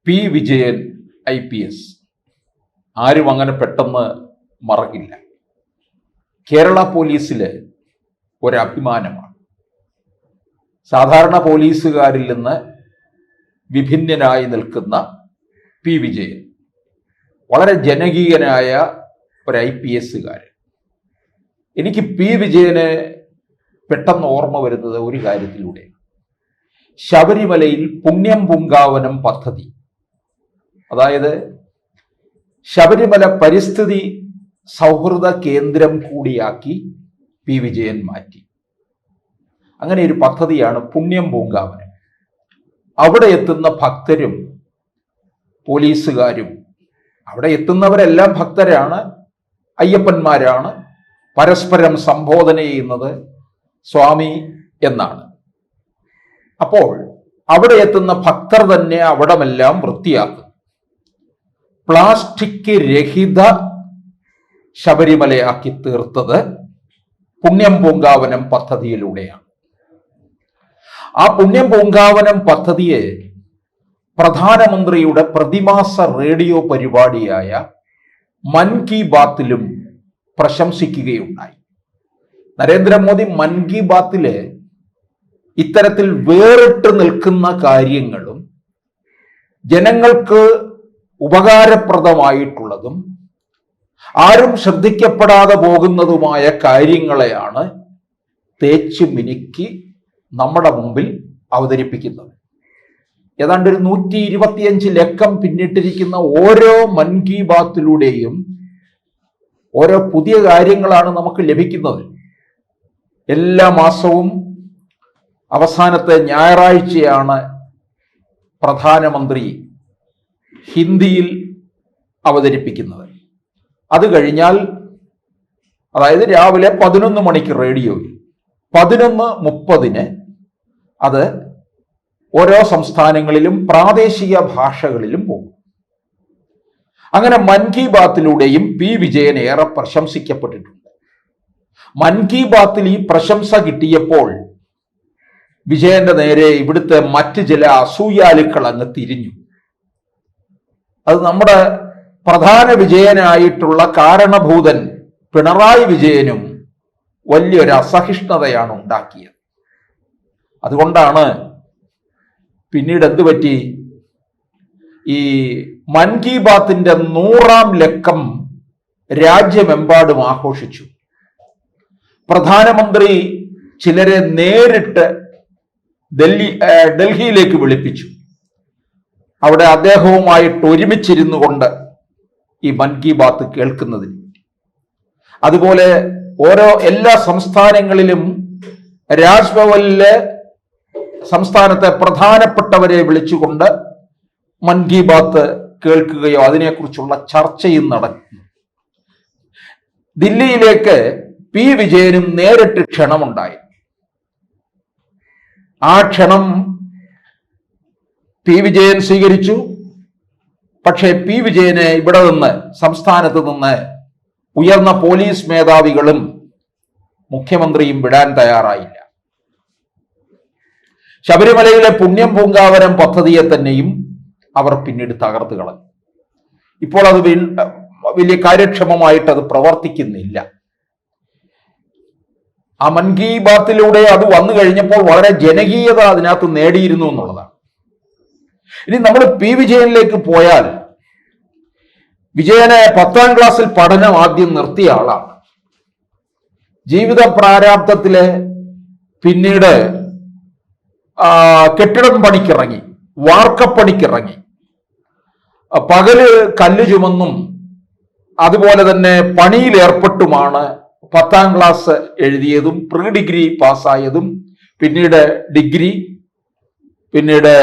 P Vijayan IPS ആരും അങ്ങനെ പെട്ടെന്ന് മറക്കില്ല. കേരള പോലീസിലെ ഒരഭിമാനമാണ്. സാധാരണ പോലീസുകാരിൽ നിന്ന് വിഭിന്നനായി നിൽക്കുന്ന പി വിജയൻ വളരെ ജനകീയനായ ഒരു IPSകാരൻ. എനിക്ക് പി വിജയനെ പെട്ടെന്ന് ഓർമ്മ വരുന്നത് ഒരു കാര്യത്തിലൂടെയാണ്. ശബരിമലയിൽ പുണ്യം പൂങ്കാവനം പദ്ധതി, അതായത് ശബരിമല പരിസ്ഥിതി സൗഹൃദ കേന്ദ്രം കൂടിയാക്കി പി വിജയൻ മാറ്റി. അങ്ങനെ ഒരു പദ്ധതിയാണ് പുണ്യം പൂങ്കാവനം. അവിടെ എത്തുന്ന ഭക്തരും പോലീസുകാരും, അവിടെ എത്തുന്നവരെല്ലാം ഭക്തരാണ്, അയ്യപ്പന്മാരാണ്, പരസ്പരം സംബോധന ചെയ്യുന്നത് സ്വാമി എന്നാണ്. അപ്പോൾ അവിടെ എത്തുന്ന ഭക്തർ തന്നെ അവിടമെല്ലാം വൃത്തിയാക്കും. പ്ലാസ്റ്റിക് രഹിത ശബരിമലയാക്കി തീർത്തത് പുണ്യം പൂങ്കാവനം പദ്ധതിയിലൂടെയാണ്. ആ പുണ്യം പൂങ്കാവനം പദ്ധതിയെ പ്രധാനമന്ത്രിയുടെ പ്രതിമാസ റേഡിയോ പരിപാടിയായ മൻ കി ബാത്തിലും പ്രശംസിക്കുകയുണ്ടായി. നരേന്ദ്രമോദി മൻ കി ബാത്തില് ഇത്തരത്തിൽ വേറിട്ട് നിൽക്കുന്ന കാര്യങ്ങളും ജനങ്ങൾക്ക് ഉപകാരപ്രദമായിട്ടുള്ളതും ആരും ശ്രദ്ധിക്കപ്പെടാതെ പോകുന്നതുമായ കാര്യങ്ങളെയാണ് തേച്ചു മിനുക്കി നമ്മുടെ മുമ്പിൽ അവതരിപ്പിക്കുന്നത്. ഏതാണ്ട് ഒരു 125 ലക്കം പിന്നിട്ടിരിക്കുന്ന ഓരോ മൻ കി ബാത്തിലൂടെയും ഓരോ പുതിയ കാര്യങ്ങളാണ് നമുക്ക് ലഭിക്കുന്നത്. എല്ലാ മാസവും അവസാനത്തെ ഞായറാഴ്ചയാണ് പ്രധാനമന്ത്രി ഹിന്ദിയിൽ അവതരിപ്പിക്കുന്നത്. അത് കഴിഞ്ഞാൽ, അതായത് രാവിലെ 11 മണിക്ക് റേഡിയോയിൽ, 11:30 അത് ഓരോ സംസ്ഥാനങ്ങളിലും പ്രാദേശിക ഭാഷകളിലും പോകും. അങ്ങനെ മൻ കി ബാത്തിലൂടെയും പി വിജയൻ ഏറെ പ്രശംസിക്കപ്പെട്ടിട്ടുണ്ട്. മൻ കി ബാത്തിൽ ഈ പ്രശംസ കിട്ടിയപ്പോൾ വിജയന്റെ നേരെ ഇവിടുത്തെ മറ്റ് ചില അസൂയാലുക്കൾ അങ്ങ് തിരിഞ്ഞു. അത് നമ്മുടെ പ്രധാന വിജയനായിട്ടുള്ള കാരണഭൂതൻ പിണറായി വിജയനും വലിയൊരു അസഹിഷ്ണുതയാണ് ഉണ്ടാക്കിയത്. അതുകൊണ്ടാണ് പിന്നീട് എന്ത് പറ്റി, ഈ മൻ കി ബാത്തിന്റെ 100ാം ലക്കം രാജ്യമെമ്പാടും ആഘോഷിച്ചു. പ്രധാനമന്ത്രി ചിലരെ നേരിട്ട് ഡൽഹിയിലേക്ക് വിളിപ്പിച്ചു. അവിടെ അദ്ദേഹവുമായിട്ട് ഒരുമിച്ചിരുന്നു കൊണ്ട് ഈ മൻ കി ബാത്ത് കേൾക്കുന്നതിന്. അതുപോലെ എല്ലാ സംസ്ഥാനങ്ങളിലും രാജ്ഭവനിലെ സംസ്ഥാനത്തെ പ്രധാനപ്പെട്ടവരെ വിളിച്ചുകൊണ്ട് മൻ കി ബാത്ത് കേൾക്കുകയോ അതിനെക്കുറിച്ചുള്ള ചർച്ചയും നടക്കുന്നു. ദില്ലിയിലേക്ക് പി വിജയനും നേരിട്ട് ക്ഷണമുണ്ടായി. ആ ക്ഷണം പി വിജയൻ സ്വീകരിച്ചു. പക്ഷേ പി വിജയന് ഇവിടെ നിന്ന്, സംസ്ഥാനത്ത് നിന്ന് ഉയർന്ന പോലീസ് മേധാവികളും മുഖ്യമന്ത്രിയും വിടാൻ തയ്യാറായില്ല. ശബരിമലയിലെ പുണ്യം പൂങ്കാവനം പദ്ധതിയെ തന്നെയും അവർ പിന്നീട് തകർത്ത് കളഞ്ഞു. ഇപ്പോൾ അത് വലിയ കാര്യക്ഷമമായിട്ട് അത് പ്രവർത്തിക്കുന്നില്ല. ആ മൻ കി ബാത്തിലൂടെ അത് വന്നു കഴിഞ്ഞപ്പോൾ വളരെ ജനകീയത അതിനകത്ത് നേടിയിരുന്നു എന്നുള്ളതാണ്. ഇനി നമ്മൾ പി വിജയനിലേക്ക് പോയാൽ, വിജയനെ 10ാം ക്ലാസ്സിൽ പഠനം ആദ്യം നിർത്തിയ ആളാണ്. ജീവിത പ്രാരാബ്ധത്തില് പിന്നീട് കെട്ടിടം പണിക്കിറങ്ങി, വാർക്കപ്പണിക്കിറങ്ങി, പകല് കല്ല് ചുമന്നും അതുപോലെ തന്നെ പണിയിൽ ഏർപ്പെട്ടുമാണ് 10ാം ക്ലാസ് എഴുതിയതും പ്രീ ഡിഗ്രി പാസ്സായതും പിന്നീട് ഡിഗ്രി, പിന്നീട്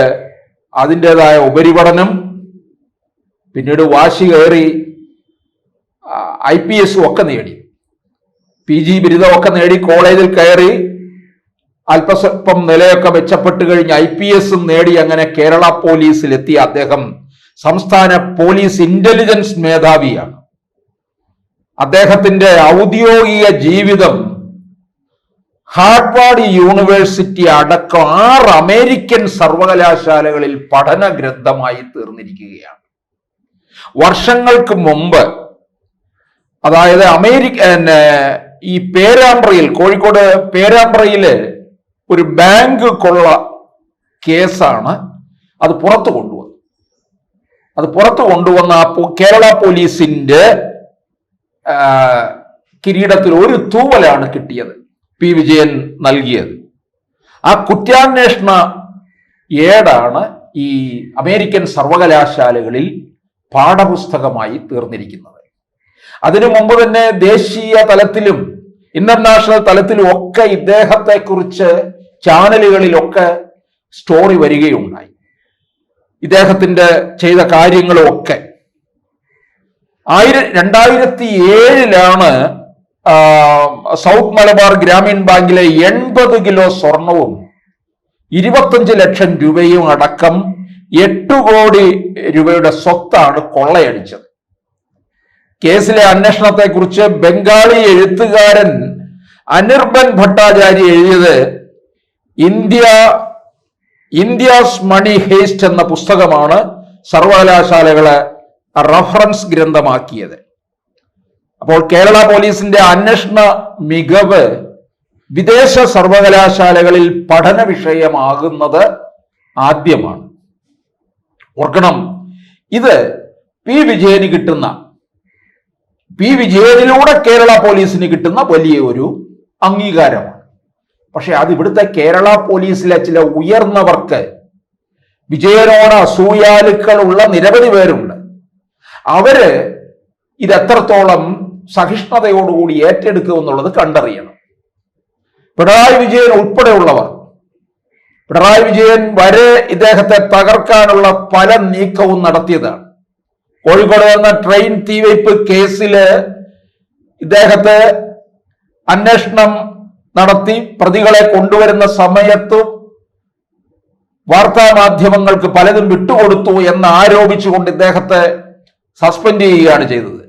അതിൻ്റെതായ ഉപരിപഠനം, പിന്നീട് വാശി കയറി IPS ഒക്കെ നേടി, PG ബിരുദമൊക്കെ നേടി, കോളേജിൽ കയറി അല്പസ്വല്പം നിലയൊക്കെ മെച്ചപ്പെട്ട് കഴിഞ്ഞ് IPS നേടി അങ്ങനെ കേരള പോലീസിലെത്തിയ അദ്ദേഹം സംസ്ഥാന പോലീസ് ഇന്റലിജൻസ് മേധാവിയാണ്. അദ്ദേഹത്തിന്റെ ഔദ്യോഗിക ജീവിതം ഹാർവാർഡ് യൂണിവേഴ്സിറ്റി അടക്കം 6 അമേരിക്കൻ സർവകലാശാലകളിൽ പഠന ഗ്രന്ഥമായി തീർന്നിരിക്കുകയാണ്. വർഷങ്ങൾക്ക് മുമ്പ്, അതായത് ഈ പേരാമ്പ്രയിൽ, കോഴിക്കോട് പേരാമ്പ്രയില് ഒരു ബാങ്ക് കൊള്ള കേസാണ് അത് പുറത്തു കൊണ്ടുവന്ന കേരള പോലീസിന്റെ കിരീടത്തിൽ ഒരു തൂവലാണ് കിട്ടിയത്, പി വിജയൻ നൽകിയത്. ആ കുറ്റാന്വേഷണ ഏടാണ് ഈ അമേരിക്കൻ സർവകലാശാലകളിൽ പാഠപുസ്തകമായി തീർന്നിരിക്കുന്നത്. അതിനു മുമ്പ് തന്നെ ദേശീയ തലത്തിലും ഇന്റർനാഷണൽ തലത്തിലും ഒക്കെ ഇദ്ദേഹത്തെക്കുറിച്ച് ചാനലുകളിലൊക്കെ സ്റ്റോറി വരികയുണ്ടായി. ഇദ്ദേഹത്തിന്റെ ചെയ്ത കാര്യങ്ങളും ഒക്കെ. 2007 സൗത്ത് മലബാർ ഗ്രാമീൺ ബാങ്കിലെ 80 കിലോ സ്വർണവും 25 ലക്ഷം രൂപയും അടക്കം 8 കോടി രൂപയുടെ സ്വത്താണ് കൊള്ളയടിച്ചത്. കേസിലെ അന്വേഷണത്തെക്കുറിച്ച് ബംഗാളി എഴുത്തുകാരൻ അനിർബൻ ഭട്ടാചാര്യ എഴുതിയത് ഇന്ത്യാസ് മണി ഹേസ്റ്റ് എന്ന പുസ്തകമാണ് സർവകലാശാലകളെ റഫറൻസ് ഗ്രന്ഥമാക്കിയത്. അപ്പോൾ കേരള പോലീസിന്റെ അന്വേഷണ മികവ് വിദേശ സർവകലാശാലകളിൽ പഠന വിഷയമാകുന്നത് ആദ്യമാണ്. ഓർക്കണം, ഇത് പി വിജയനിലൂടെ കേരള പോലീസിന് കിട്ടുന്ന വലിയ ഒരു അംഗീകാരമാണ്. പക്ഷെ അത് ഇവിടുത്തെ കേരള പോലീസിലെ ചില ഉയർന്നവർക്ക്, വിജയനോട് അസൂയാലുക്കളുള്ള നിരവധി പേരുണ്ട്. അവര് ഇതെത്രത്തോളം സഹിഷ്ണുതയോടുകൂടി ഏറ്റെടുക്കും എന്നുള്ളത് കണ്ടറിയണം. പിണറായി വിജയൻ ഉൾപ്പെടെയുള്ളവർ, പിണറായി വിജയൻ വരെ ഇദ്ദേഹത്തെ തകർക്കാനുള്ള പല നീക്കവും നടത്തിയതാണ്. കോഴിക്കോട് എന്ന ട്രെയിൻ തീവയ്പ് കേസില് ഇദ്ദേഹത്തെ അന്വേഷണം നടത്തി പ്രതികളെ കൊണ്ടുവരുന്ന സമയത്ത് വാർത്താ മാധ്യമങ്ങൾക്ക് പലതും വിട്ടുകൊടുത്തു എന്ന് ആരോപിച്ചുകൊണ്ട് ഇദ്ദേഹത്തെ സസ്പെൻഡ് ചെയ്യുകയാണ് ചെയ്തത്.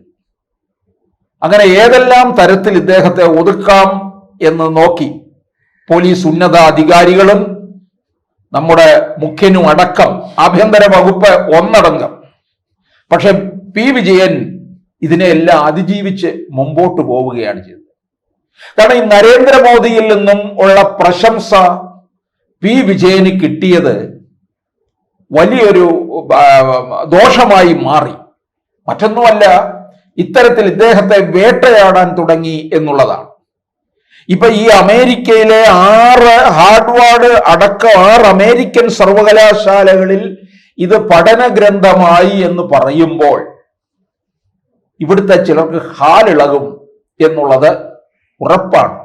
അങ്ങനെ ഏതെല്ലാം തരത്തിൽ ഇദ്ദേഹത്തെ ഒതുക്കാം എന്ന് നോക്കി പോലീസ് ഉന്നത അധികാരികളും നമ്മുടെ മുഖ്യനും അടക്കം, ആഭ്യന്തര വകുപ്പ് ഒന്നടങ്കം. പക്ഷെ പി വിജയൻ ഇതിനെല്ലാം അതിജീവിച്ച് മുമ്പോട്ട് പോവുകയാണ് ചെയ്തത്. കാരണം ഈ നരേന്ദ്രമോദിയിൽ നിന്നും ഉള്ള പ്രശംസ പി വിജയന് കിട്ടിയത് വലിയൊരു ദോഷമായി മാറി. മറ്റൊന്നുമല്ല, ഇത്തരത്തിൽ ഇദ്ദേഹത്തെ വേട്ടയാടാൻ തുടങ്ങി എന്നുള്ളതാണ്. ഇപ്പൊ ഈ അമേരിക്കയിലെ 6 ഹാർവാർഡ് അടക്കം 6 അമേരിക്കൻ സർവകലാശാലകളിൽ ഇത് പഠന ഗ്രന്ഥമായി എന്ന് പറയുമ്പോൾ ഇവിടുത്തെ ചിലർക്ക് ഹാലിളകും എന്നുള്ളത് ഉറപ്പാണ്.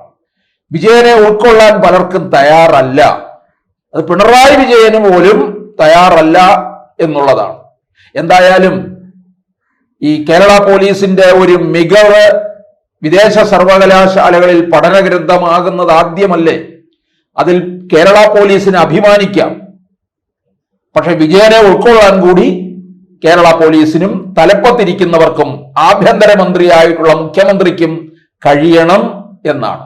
വിജയനെ ഉൾക്കൊള്ളാൻ പലർക്കും തയ്യാറല്ല. അത് പിണറായി വിജയന് പോലും തയ്യാറല്ല എന്നുള്ളതാണ്. എന്തായാലും ഈ കേരള പോലീസിന്റെ ഒരു മികവ് വിദേശ സർവകലാശാലകളിൽ പഠന ഗ്രന്ഥമാകുന്നത് ആദ്യമല്ലേ? അതിൽ കേരള പോലീസിന് അഭിമാനിക്കാം. പക്ഷെ വിജയനെ ഉൾക്കൊള്ളാൻ കൂടി കേരള പോലീസിനും തലപ്പത്തിരിക്കുന്നവർക്കും ആഭ്യന്തരമന്ത്രിയായിട്ടുള്ള മുഖ്യമന്ത്രിക്കും കഴിയണം എന്നാണ്.